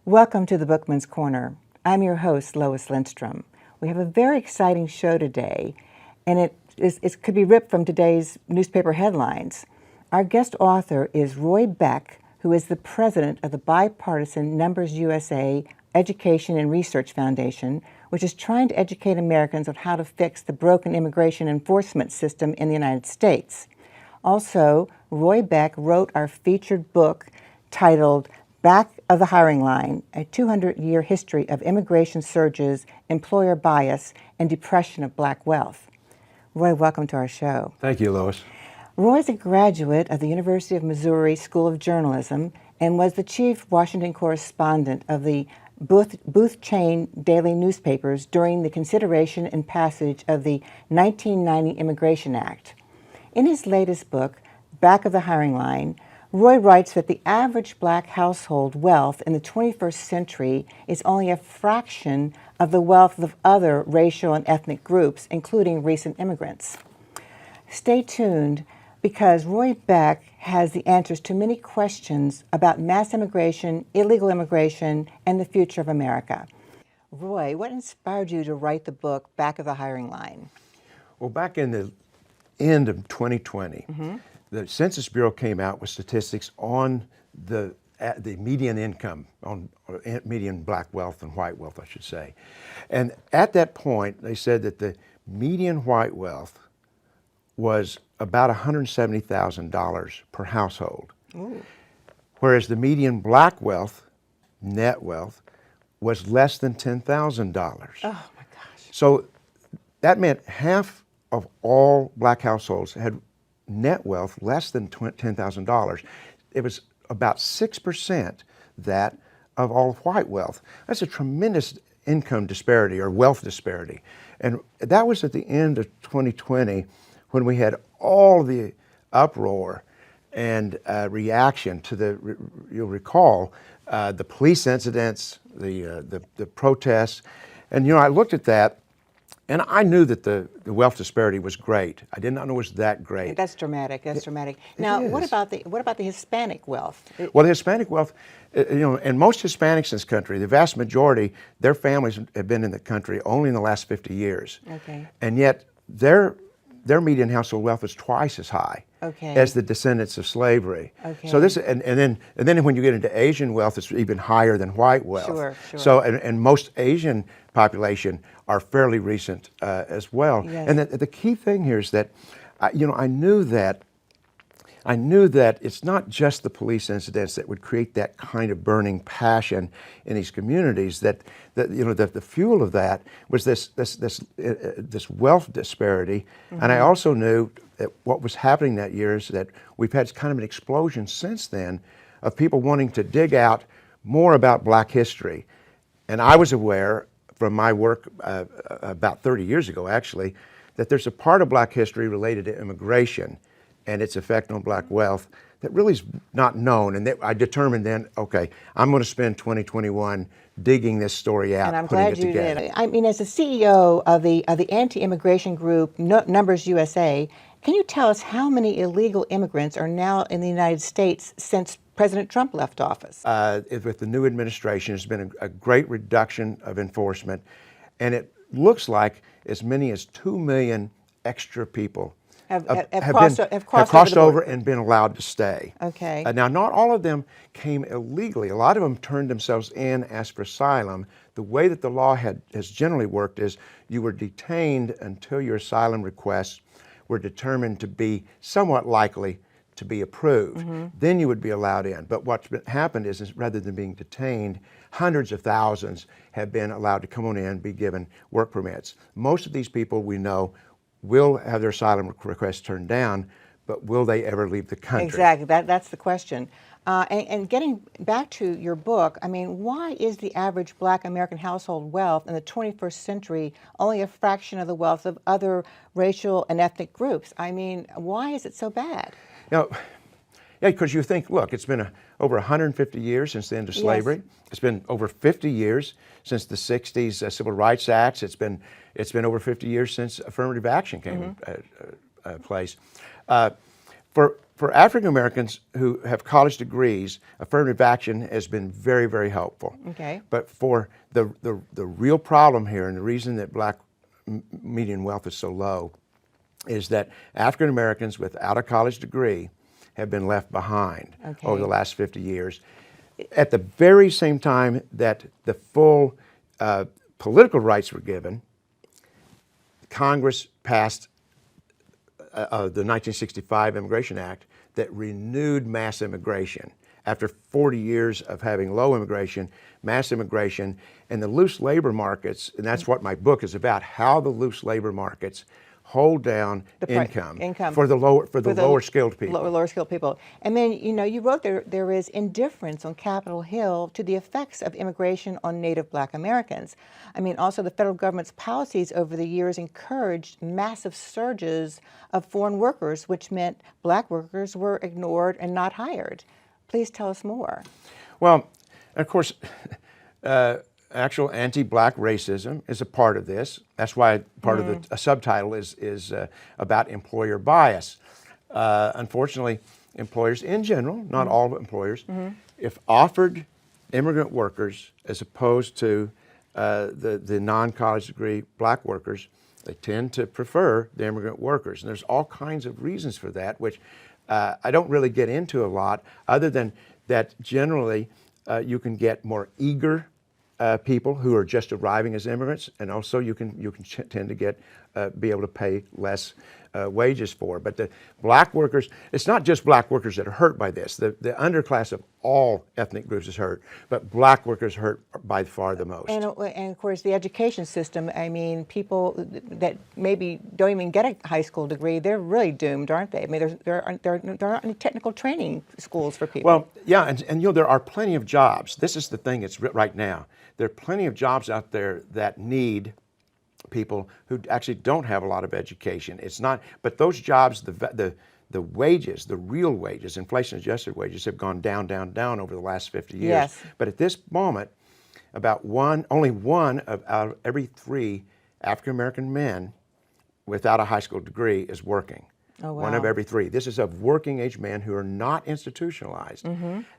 Welcome to the Bookman's Corner. I'm your host, Lois Lindstrom. We have a very exciting show today, and it could be ripped from today's newspaper headlines. Our guest author is Roy Beck, who is the president of the bipartisan Numbers USA Education and Research Foundation, which is trying to educate Americans on how to fix the broken immigration enforcement system in the United States. Also, Roy Beck wrote our featured book titled Back of the Hiring Line, a 200-year history of immigration surges, employer bias, and depression of black wealth. Roy, welcome to our show. Thank you, Lois. Roy is a graduate of the University of Missouri School of Journalism and was the chief Washington correspondent of the Booth chain daily newspapers during the consideration and passage of the 1990 Immigration Act. In his latest book, Back of the Hiring Line, Roy writes that the average black household wealth in the 21st century is only a fraction of the wealth of other racial and ethnic groups, including recent immigrants. Stay tuned, because Roy Beck has the answers to many questions about mass immigration, illegal immigration, and the future of America. Roy, what inspired you to write the book, Back of the Hiring Line? Well, back in the end of 2020, the Census Bureau came out with statistics on the median income, on median black wealth and white wealth, I should say. And at that point, they said that the median white wealth was about $170,000 per household. Ooh. Whereas the median black wealth, net wealth, was less than $10,000. Oh my gosh. So that meant half of all black households had net wealth less than $10,000. It was about 6% that of all white wealth. That's a tremendous income disparity or wealth disparity. And that was at the end of 2020 when we had all the uproar and reaction to you'll recall, the police incidents, the protests. And I looked at that, and I knew that the wealth disparity was great. I did not know it was that great. That's dramatic. That's dramatic. Now, what about the Hispanic wealth? Well, the Hispanic wealth, and most Hispanics in this country, the vast majority, their families have been in the country only in the last 50 years. Okay. And yet their median household wealth is twice as high as the descendants of slavery. Okay. So this, and then when you get into Asian wealth, it's even higher than white wealth. Sure. So and most Asian population are fairly recent as well. Yes. And the key thing here is that, I knew that it's not just the police incidents that would create that kind of burning passion in these communities. That the fuel of that was this wealth disparity. And I also knew that what was happening that year is that we've had kind of an explosion since then of people wanting to dig out more about black history. And I was aware from my work about 30 years ago, actually, that there's a part of black history related to immigration and its effect on black wealth that really is not known. And I determined then, okay, I'm going to spend 2021 digging this story out, and I'm putting glad it you together. did. I mean, as the CEO of the anti-immigration group Numbers USA, can you tell us how many illegal immigrants are now in the United States since President Trump left office? With the new administration, there's been a great reduction of enforcement, and it looks like as many as 2 million extra people have crossed over and been allowed to stay. Okay. Now, not all of them came illegally. A lot of them turned themselves in, asked for asylum. The way that the law has generally worked is you were detained until your asylum requests were determined to be somewhat likely to be approved. Then you would be allowed in. But what's happened is rather than being detained, hundreds of thousands have been allowed to come on in, be given work permits. Most of these people we know will have their asylum requests turned down, but will they ever leave the country? Exactly, that's the question. And getting back to your book, I mean, why is the average black American household wealth in the 21st century only a fraction of the wealth of other racial and ethnic groups? I mean, why is it so bad? Yeah, because you think, look, it's been over 150 years since the end of slavery. Yes. It's been over 50 years since the 60s Civil Rights Acts. It's been over 50 years since affirmative action came in place. For African Americans who have college degrees, affirmative action has been very, very helpful. Okay. But for the real problem here, and the reason that black median wealth is so low, is that African Americans without a college degree have been left behind over the last 50 years. At the very same time that the full political rights were given, Congress passed the 1965 Immigration Act that renewed mass immigration. After 40 years of having low immigration, mass immigration, and the loose labor markets, and that's what my book is about, how the loose labor markets hold down income for the lower skilled people. Lower skilled people. And then, you wrote there is indifference on Capitol Hill to the effects of immigration on Native Black Americans. I mean, also the federal government's policies over the years encouraged massive surges of foreign workers, which meant black workers were ignored and not hired. Please tell us more. Well, of course, actual anti-black racism is a part of this. That's why part of the subtitle is about employer bias. Unfortunately, employers in general, not all employers, if offered immigrant workers as opposed to the non-college degree black workers, they tend to prefer the immigrant workers. And there's all kinds of reasons for that, which I don't really get into a lot, other than that generally you can get more eager people who are just arriving as immigrants, and also you can tend to get be able to pay less wages for. But the black workers, it's not just black workers that are hurt by this. The underclass of all ethnic groups is hurt, but black workers hurt by far the most. And of course, the education system, I mean, people that maybe don't even get a high school degree, they're really doomed, aren't they? I mean, there aren't any technical training schools for people. Well, yeah, and there are plenty of jobs. This is the thing that's right now. There are plenty of jobs out there that need people who actually don't have a lot of education. It's not, but those jobs, the wages, the real wages, inflation-adjusted wages, have gone down, down, down over the last 50 years. Yes. But at this moment, only one out of every 3 African-American men without a high school degree is working. Oh, wow. One of every 3. This is of working-age men who are not institutionalized.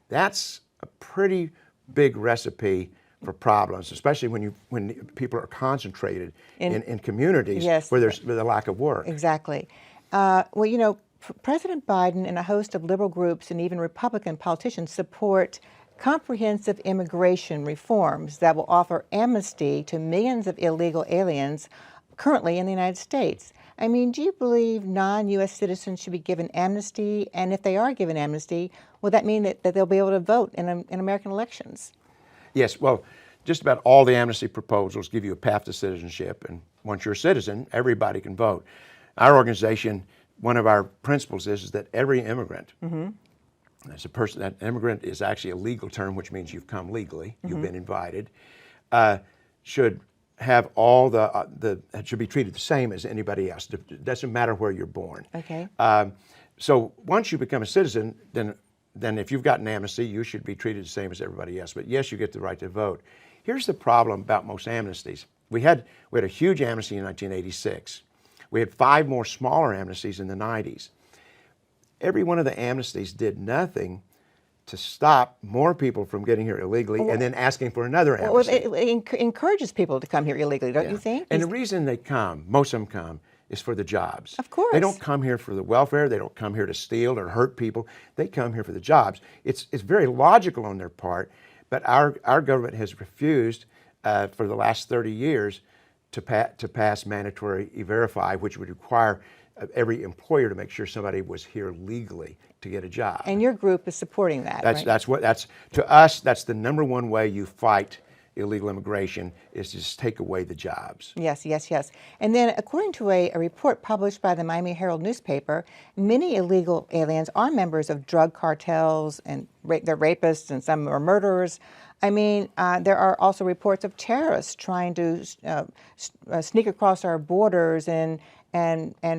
That's a pretty big recipe for problems, especially when people are concentrated in communities where there's a lack of work. Exactly. Well, President Biden and a host of liberal groups and even Republican politicians support comprehensive immigration reforms that will offer amnesty to millions of illegal aliens currently in the United States. I mean, do you believe non-U.S. citizens should be given amnesty? And if they are given amnesty, will that mean that they'll be able to vote in American elections? Yes, well, just about all the amnesty proposals give you a path to citizenship, and once you're a citizen, everybody can vote. Our organization, one of our principles is that every immigrant, as a person, that immigrant is actually a legal term, which means you've come legally, you've been invited, should have all should be treated the same as anybody else. It doesn't matter where you're born. Okay. So once you become a citizen, then if you've gotten amnesty, you should be treated the same as everybody else. But yes, you get the right to vote. Here's the problem about most amnesties. We had a huge amnesty in 1986. We had 5 more smaller amnesties in the 90s. Every one of the amnesties did nothing to stop more people from getting here illegally and then asking for another amnesty. Well, it encourages people to come here illegally, don't you think? And the reason they come, most of them come, is for the jobs. Of course. They don't come here for the welfare. They don't come here to steal or hurt people. They come here for the jobs. It's very logical on their part, but our government has refused for the last 30 years to pass mandatory E-Verify, which would require every employer to make sure somebody was here legally to get a job. And your group is supporting that, right? That's to us, that's the number one way you fight illegal immigration, is to just take away the jobs. Yes, yes, yes. And then according to a report published by the Miami Herald newspaper, many illegal aliens are members of drug cartels, and they're rapists, and some are murderers. I mean, there are also reports of terrorists trying to sneak across our borders and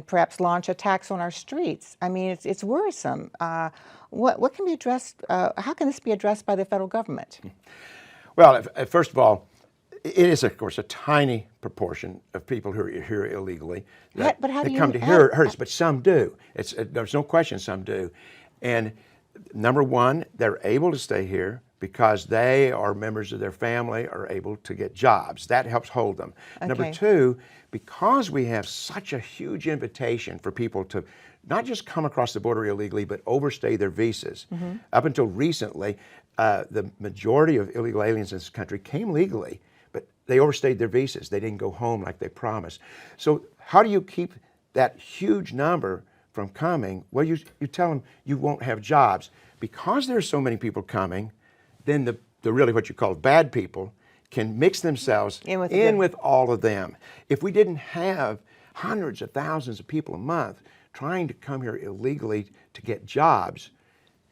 perhaps launch attacks on our streets. I mean, it's worrisome. What can be addressed? How can this be addressed by the federal government? Well, first of all, it is, of course, a tiny proportion of people who are here illegally that, But how do that you come to here hurts, but some do. There's no question some do. And number one, they're able to stay here because they or members of their family are able to get jobs. That helps hold them. Number Okay. two, because we have such a huge invitation for people to not just come across the border illegally, but overstay their visas. Up until recently, the majority of illegal aliens in this country came legally, but they overstayed their visas. They didn't go home like they promised. So how do you keep that huge number from coming? Well, you tell them you won't have jobs. Because there's so many people coming, then the really what you call bad people can mix themselves in with all of them. If we didn't have hundreds of thousands of people a month trying to come here illegally to get jobs,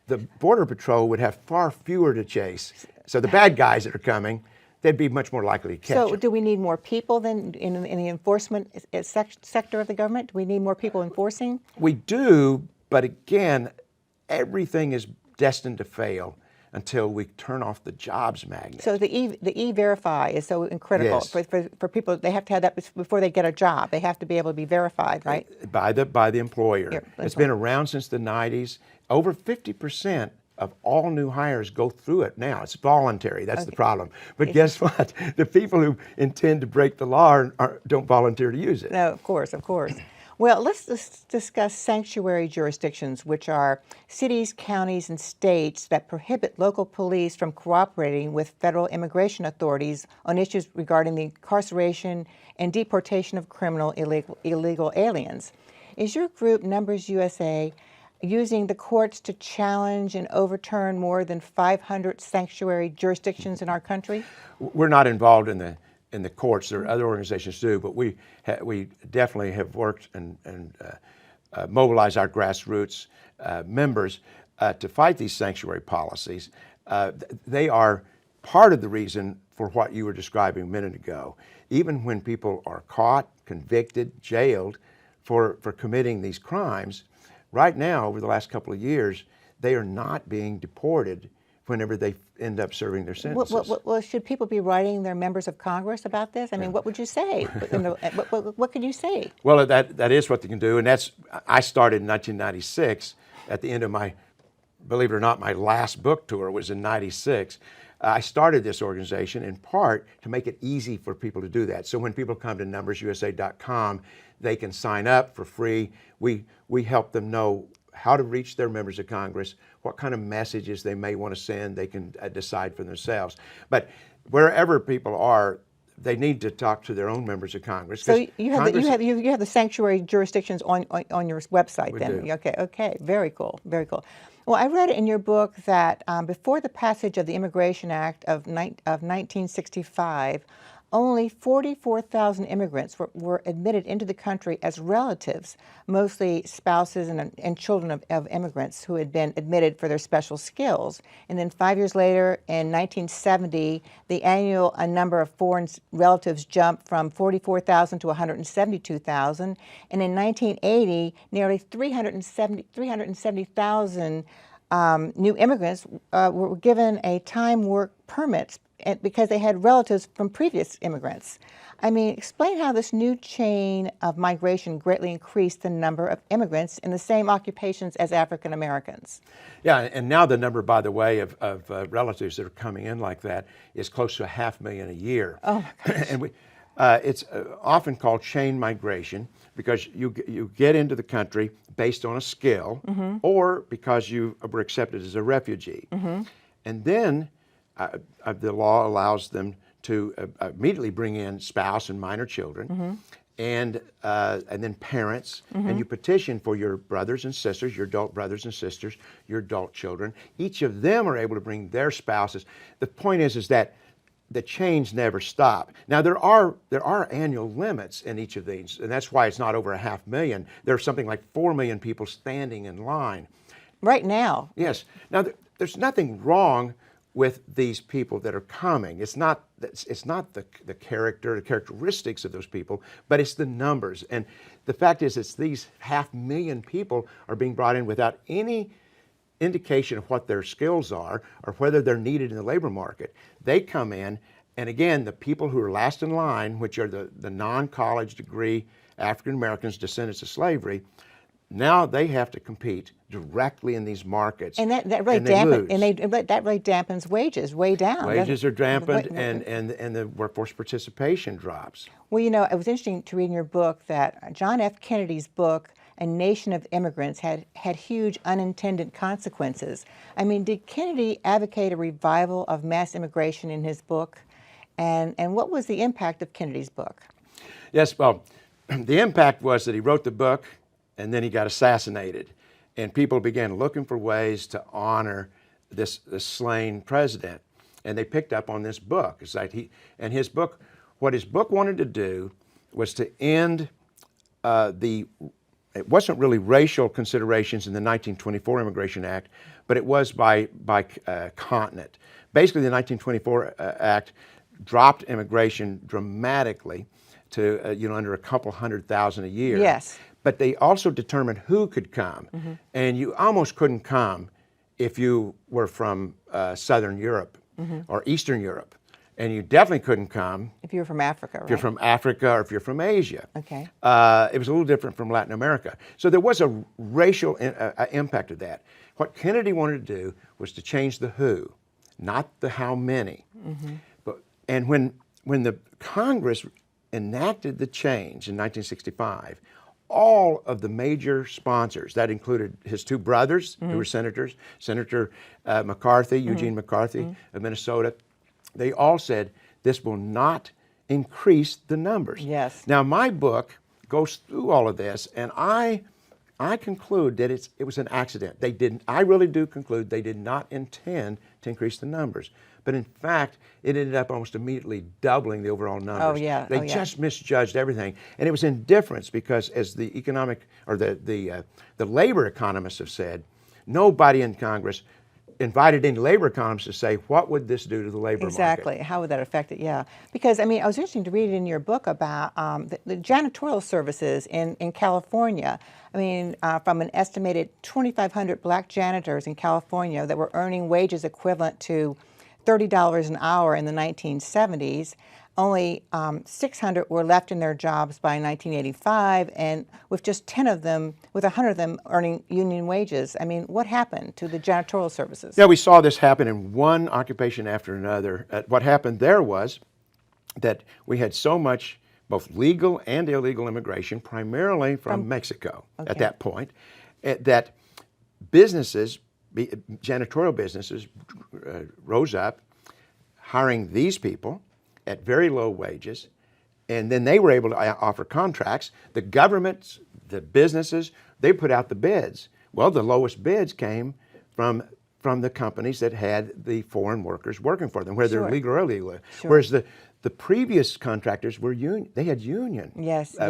the Border Patrol would have far fewer to chase. So the bad guys that are coming, they'd be much more likely to catch So them. do we need more people than in the enforcement sector of the government? Do we need more people enforcing? We do, but again, everything is destined to fail until we turn off the jobs magnet. So the E-Verify is so critical Yes. for people. They have to have that before they get a job. They have to be able to be verified, right? By the employer. Yeah, It's been around since the 90s. Over 50% of all new hires go through it now. It's voluntary. That's the problem. But guess what? The people who intend to break the law don't volunteer to use it. No, of course, of course. Well, let's discuss sanctuary jurisdictions, which are cities, counties, and states that prohibit local police from cooperating with federal immigration authorities on issues regarding the incarceration and deportation of criminal illegal aliens. Is your group, Numbers USA, using the courts to challenge and overturn more than 500 sanctuary jurisdictions in our country? We're not involved in the courts. There are other organizations do, but we definitely have worked and mobilized our grassroots members to fight these sanctuary policies. They are part of the reason for what you were describing a minute ago. Even when people are caught, convicted, jailed for committing these crimes, right now, over the last couple of years, they are not being deported whenever they end up serving their sentences. Well, should people be writing their members of Congress about this? I mean, what would you say? What could you say? Well, that is what they can do, and I started in 1996 at the end of my, believe it or not, my last book tour was in 96. I started this organization in part to make it easy for people to do that. So when people come to numbersusa.com, they can sign up for free. We help them know how to reach their members of Congress, what kind of messages they may want to send, they can decide for themselves. But wherever people are, they need to talk to their own members of Congress. So you have the sanctuary jurisdictions on your website then. We do. Okay, very cool, very cool. Well, I read in your book that before the passage of the Immigration Act of 1965, only 44,000 immigrants were admitted into the country as relatives, mostly spouses and children of immigrants who had been admitted for their special skills. And then 5 years later, in 1970, the annual number of foreign relatives jumped from 44,000 to 172,000. And in 1980, nearly 370,000 new immigrants were given a time work permits because they had relatives from previous immigrants. I mean, explain how this new chain of migration greatly increased the number of immigrants in the same occupations as African Americans. Yeah, and now the number, by the way, of relatives that are coming in like that is close to 500,000 a year. Oh my gosh. And it's often called chain migration because you get into the country based on a skill or because you were accepted as a refugee. And then the law allows them to immediately bring in spouse and minor children, and then parents, and you petition for your brothers and sisters, your adult brothers and sisters, your adult children. Each of them are able to bring their spouses. The point is that the chains never stop. Now there are annual limits in each of these, and that's why it's not over 500,000. There's something like 4 million people standing in line. Right now. Yes. Now there's nothing wrong with these people that are coming. It's not the characteristics of those people, but it's the numbers. And the fact is, it's these 500,000 people are being brought in without any indication of what their skills are or whether they're needed in the labor market. They come in And again, the people who are last in line, which are the non-college degree African Americans, descendants of slavery, now they have to compete directly in these markets, And that really that really dampens wages way down. Wages are dampened, and the workforce participation drops. Well, you know, it was interesting to read in your book that John F. Kennedy's book, A Nation of Immigrants, had huge unintended consequences. I mean, did Kennedy advocate a revival of mass immigration in his book? And what was the impact of Kennedy's book? Yes, well, the impact was that he wrote the book, and then he got assassinated. And people began looking for ways to honor this slain president. And they picked up on this book. It's like his book, what his book wanted to do was to end it wasn't really racial considerations in the 1924 Immigration Act, but it was by continent. Basically, the 1924 Act dropped immigration dramatically to under a couple 100,000 a year. Yes. But they also determined who could come, and you almost couldn't come if you were from Southern Europe or Eastern Europe, and you definitely couldn't come if you were from Africa, right? If you're from Africa or if you're from Asia. Okay. It was a little different from Latin America. So there was a racial impact of that. What Kennedy wanted to do was to change the who, not the how many. And when the Congress enacted the change in 1965, all of the major sponsors, that included his two brothers who were senators, Senator McCarthy, Eugene McCarthy of Minnesota, they all said this will not increase the numbers. Yes. Now my book goes through all of this, and I conclude that it was an accident. I really do conclude they did not intend to increase the numbers. But in fact, it ended up almost immediately doubling the overall numbers. Oh, yeah. They just misjudged everything. And it was indifference because, as the economic, or the labor economists have said, nobody in Congress invited any labor economists to say, what would this do to the labor market? Exactly. How would that affect it? Yeah. Because, I mean, I was interested to read in your book about the janitorial services in California. I mean, from an estimated 2,500 black janitors in California that were earning wages equivalent to $30 an hour in the 1970s, only 600 were left in their jobs by 1985, and with just 10 of them, with 100 of them earning union wages. I mean, what happened to the janitorial services? Yeah, we saw this happen in one occupation after another. What happened there was that we had so much both legal and illegal immigration, primarily from Mexico at that point, that businesses, janitorial businesses, rose up, hiring these people at very low wages, and then they were able to offer contracts. The governments, the businesses, they put out the bids. Well, the lowest bids came from the companies that had the foreign workers working for them, whether they're legal or illegal. Whereas the previous contractors were they had union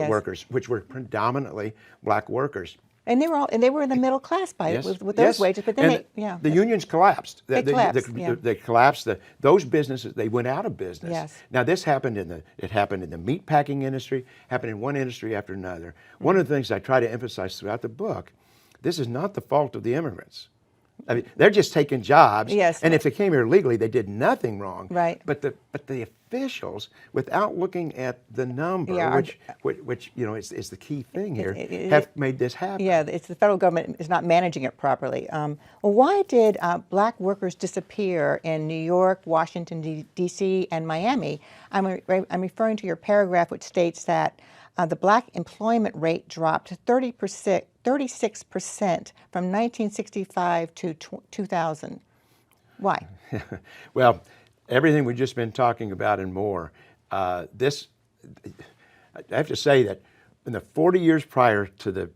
workers, which were predominantly black workers. And they were in the middle class with those wages, but then the unions collapsed. They collapsed. They collapsed. Those businesses, they went out of business. Yes. Now this happened in the meat packing industry, happened in one industry after another. One of the things I try to emphasize throughout the book, this is not the fault of the immigrants. I mean, they're just taking jobs. Yes. And if they came here legally, they did nothing wrong. Right. But the officials, without looking at the number, which is the key thing here, have made this happen. Yeah, it's the federal government is not managing it properly. Well, why did black workers disappear in New York, Washington, D.C., and Miami? I'm referring to your paragraph which states that the black employment rate dropped 36% from 1965 to 2000. Why? Well, everything we've just been talking about and more. I have to say that in the 40 years prior to the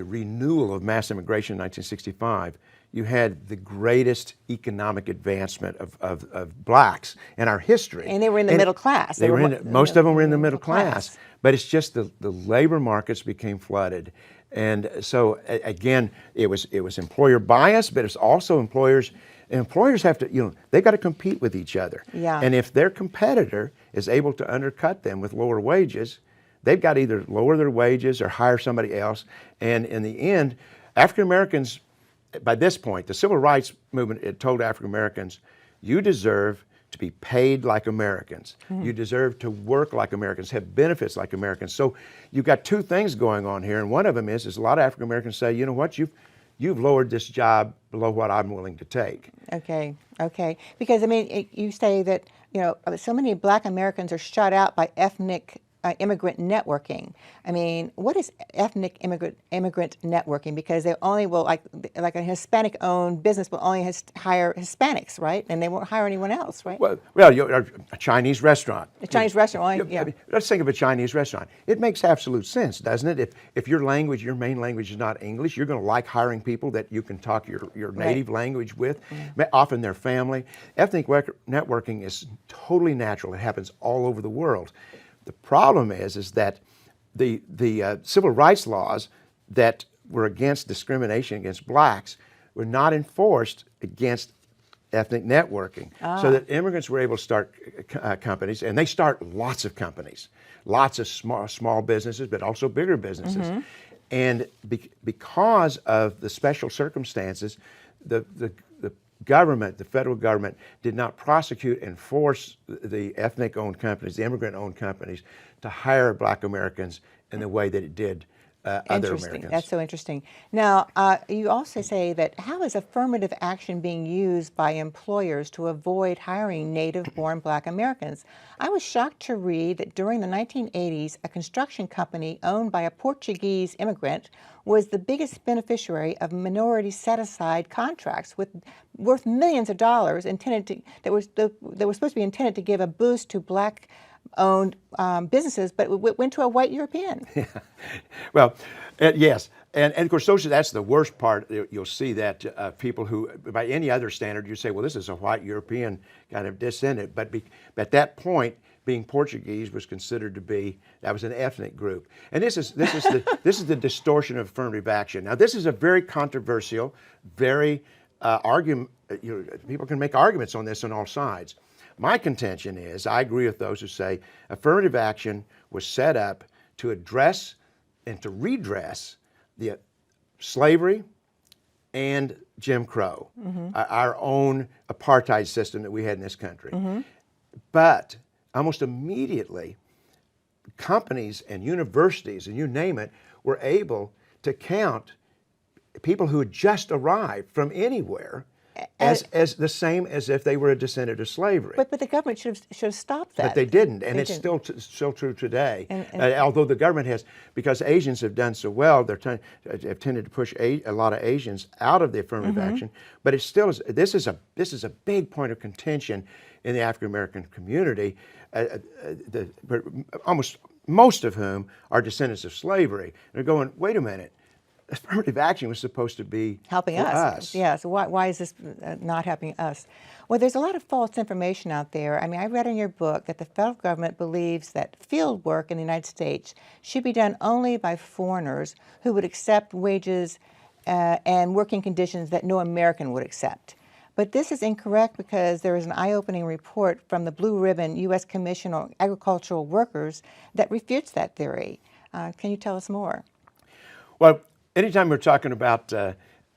renewal of mass immigration in 1965, you had the greatest economic advancement of blacks in our history. And they were in the middle class. Most of them were in the middle class. But it's just the labor markets became flooded. And so again, it was employer bias, but it's also employers have to, they've got to compete with each other. Yeah. And if their competitor is able to undercut them with lower wages, they've got to either lower their wages or hire somebody else. And in the end, African Americans, by this point, the civil rights movement, it told African Americans, you deserve to be paid like Americans. You deserve to work like Americans, have benefits like Americans. So you've got two things going on here, and one of them is a lot of African Americans say, you know what, you've lowered this job below what I'm willing to take. Okay, okay. Because, I mean, you say that, you know, so many Black Americans are shut out by ethnic immigrant networking. I mean, what is ethnic immigrant networking? Because they only will, like a Hispanic-owned business will only hire Hispanics, right? And they won't hire anyone else, right? Well, a Chinese restaurant. A Chinese restaurant, only, yeah. I mean, let's think of a Chinese restaurant. It makes absolute sense, doesn't it? If your language, your main language is not English, you're going to like hiring people that you can talk your native language with, often their family. Ethnic networking is totally natural. It happens all over the world. The problem is that the civil rights laws that were against discrimination against blacks were not enforced against ethnic networking. So that immigrants were able to start companies, and they start lots of companies, lots of small businesses, but also bigger businesses. And because of the special circumstances, the government, the federal government, did not prosecute and force the ethnic-owned companies, the immigrant-owned companies, to hire Black Americans in the way that it did other Americans. That's so interesting. Now, you also say that how is affirmative action being used by employers to avoid hiring native-born Black Americans? I was shocked to read that during the 1980s, a construction company owned by a Portuguese immigrant was the biggest beneficiary of minority set-aside contracts worth millions of dollars that were supposed to be intended to give a boost to Black-owned businesses, but went to a white European. Well, yes. And of course, that's the worst part. You'll see that people who, by any other standard, you say, well, this is a white European kind of descendant. But at that point, being Portuguese was considered to be, that was an ethnic group. And this is the distortion of affirmative action. Now, this is a very controversial, very argument. People can make arguments on this on all sides. My contention is, I agree with those who say affirmative action was set up to address and to redress the slavery and Jim Crow, our own apartheid system that we had in this country. But almost immediately, companies and universities, and you name it, were able to count people who had just arrived from anywhere as the same as if they were a descendant of slavery. But the government should have stopped that. But they didn't, and it's still true today. Although the government has, because Asians have done so well, have tended to push a lot of Asians out of the affirmative action. But it still is. This is a big point of contention in the African American community. Almost most of whom are descendants of slavery. They're going, wait a minute. Affirmative action was supposed to be helping us. Yeah, so why is this not helping us? Well, there's a lot of false information out there. I mean, I read in your book that the federal government believes that field work in the United States should be done only by foreigners who would accept wages and working conditions that no American would accept. But this is incorrect because there is an eye-opening report from the Blue Ribbon U.S. Commission on Agricultural Workers that refutes that theory. Can you tell us more? Well, anytime we're talking about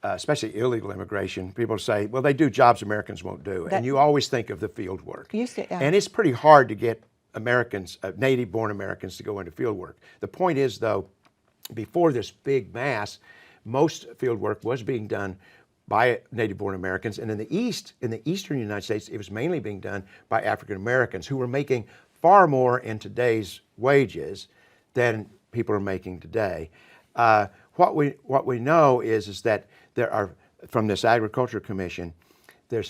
especially illegal immigration, people say, well, they do jobs Americans won't do. And you always think of the field work. And it's pretty hard to get Americans, native-born Americans, to go into field work. The point is, though, before this big mass, most field work was being done by native-born Americans. And in the East, in the eastern United States, it was mainly being done by African Americans who were making far more in today's wages than people are making today. What we know is that there are, from this Agriculture Commission, there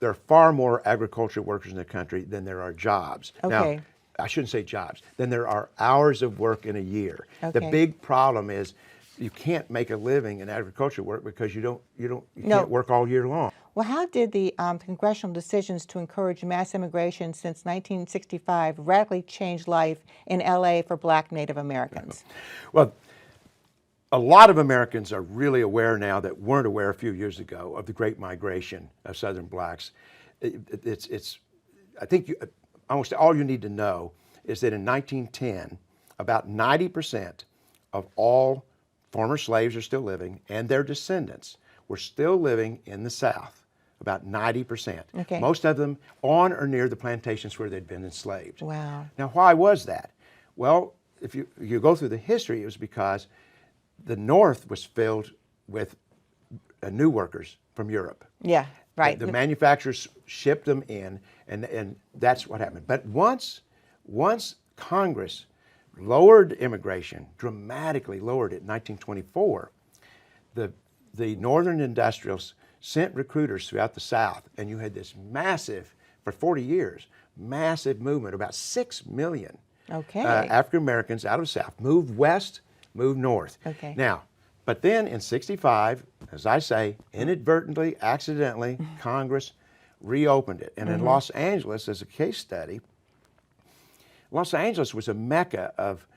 are far more agriculture workers in the country than there are jobs. Okay. Now, I shouldn't say jobs. Then there are hours of work in a year. Okay. The big problem is you can't make a living in agriculture work because you can't work all year long. Well, how did the congressional decisions to encourage mass immigration since 1965 radically change life in LA for Black Native Americans? Well, a lot of Americans are really aware now that weren't aware a few years ago of the Great Migration of Southern Blacks. I think almost all you need to know is that in 1910, about 90% of all former slaves are still living, and their descendants were still living in the South, about 90%. Okay. Most of them on or near the plantations where they'd been enslaved. Wow. Now, why was that? Well, if you go through the history, it was because the North was filled with new workers from Europe. Yeah, right. The manufacturers shipped them in, and that's what happened. But once Congress lowered immigration, dramatically lowered it in 1924, the Northern industrials sent recruiters throughout the South, and you had this massive, for 40 years, massive movement, about 6 million Okay. African Americans out of the South moved west, moved north. Okay. Now, but then in '65, as I say, inadvertently, accidentally, Congress reopened it. And in Los Angeles, as a case study, Los Angeles was a mecca of,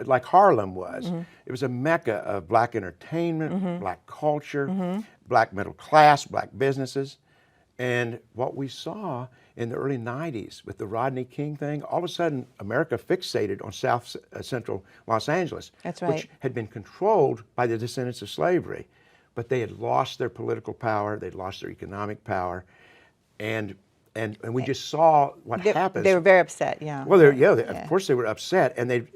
like Harlem was, it was a mecca of black entertainment, black culture, black middle class, black businesses. And what we saw in the early 90s with the Rodney King thing, all of a sudden America fixated on South Central Los Angeles, That's right. which had been controlled by the descendants of slavery. But they had lost their political power, they'd lost their economic power, and we just saw what happened. They were very upset, yeah. Well, of course they were upset, and they'd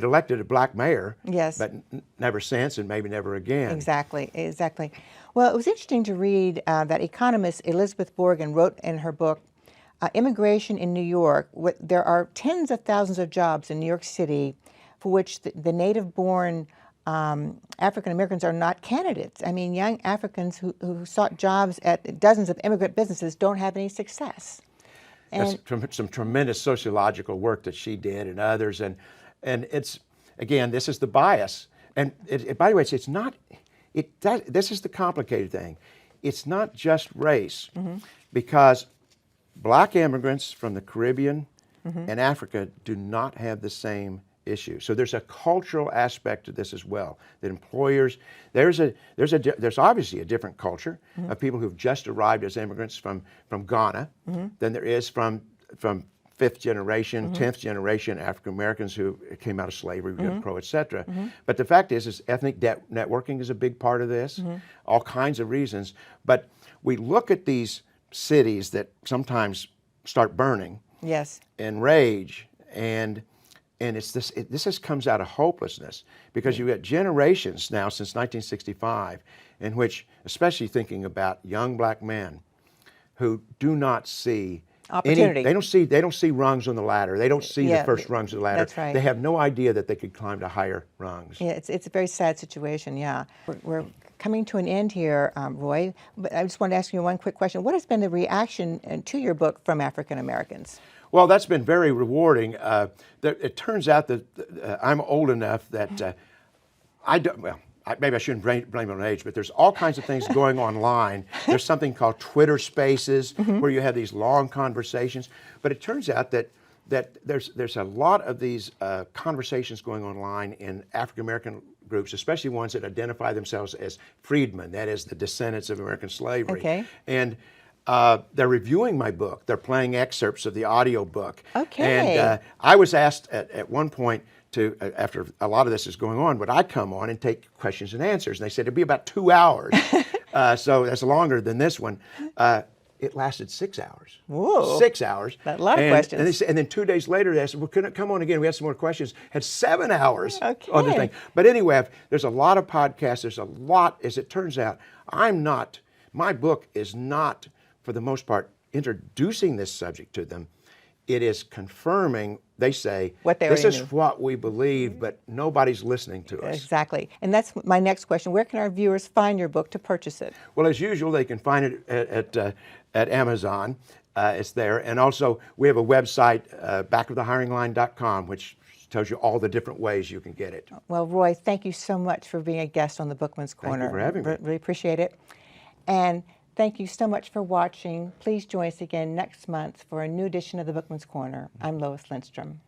elected a black mayor, Yes. but never since, and maybe never again. Exactly, exactly. Well, it was interesting to read that economist Elizabeth Morgan wrote in her book, Immigration in New York, there are tens of thousands of jobs in New York City for which the native-born African Americans are not candidates. I mean, young Africans who sought jobs at dozens of immigrant businesses don't have any success. And That's some tremendous sociological work that she did and others, and it's, again, this is the bias. And by the way, it's not. This is the complicated thing. It's not just race, because black immigrants from the Caribbean and Africa do not have the same issue. So there's a cultural aspect to this as well. That employers, there's obviously a different culture of people who've just arrived as immigrants from Ghana than there is from fifth generation, 10th generation African Americans who came out of slavery, Jim Crow, et cetera. But the fact is ethnic networking is a big part of this, all kinds of reasons. But we look at these cities that sometimes start burning, yes, and rage, and it's this just comes out of hopelessness, because you've got generations now since 1965 in which, especially thinking about young black men who do not see opportunity. They don't see rungs on the ladder. They don't see the first rungs of the ladder. That's right. They have no idea that they could climb to higher rungs. Yeah, it's a very sad situation, yeah. We're coming to an end here, Roy, but I just want to ask you one quick question. What has been the reaction to your book from African Americans? Well, that's been very rewarding. It turns out that I'm old enough that maybe I shouldn't blame it on age, but there's all kinds of things going online. There's something called Twitter Spaces, where you have these long conversations. But it turns out that there's a lot of these conversations going online in African American groups, especially ones that identify themselves as freedmen, that is, the descendants of American slavery. Okay. And they're reviewing my book. They're playing excerpts of the audio book. Okay. And I was asked at one point to, after a lot of this is going on, would I come on and take questions and answers? And they said it'd be about 2 hours. So that's longer than this one. It lasted 6 hours. Whoa. 6 hours. A lot of questions. And then 2 days later, they said, well, couldn't it come on again? We had some more questions. Had 7 hours Okay. on the thing. But anyway, there's a lot of podcasts. There's a lot, as it turns out, my book is not, for the most part, introducing this subject to them. It is confirming, they say, what they this already is knew. what we believe, but nobody's listening to us. Exactly. And that's my next question. Where can our viewers find your book to purchase it? Well, as usual, they can find it at Amazon. It's there. And also, we have a website, backofthehiringline.com, which tells you all the different ways you can get it. Well, Roy, thank you so much for being a guest on the Bookman's Corner. Thank you for having me. Really appreciate it. And thank you so much for watching. Please join us again next month for a new edition of the Bookman's Corner. I'm Lois Lindstrom.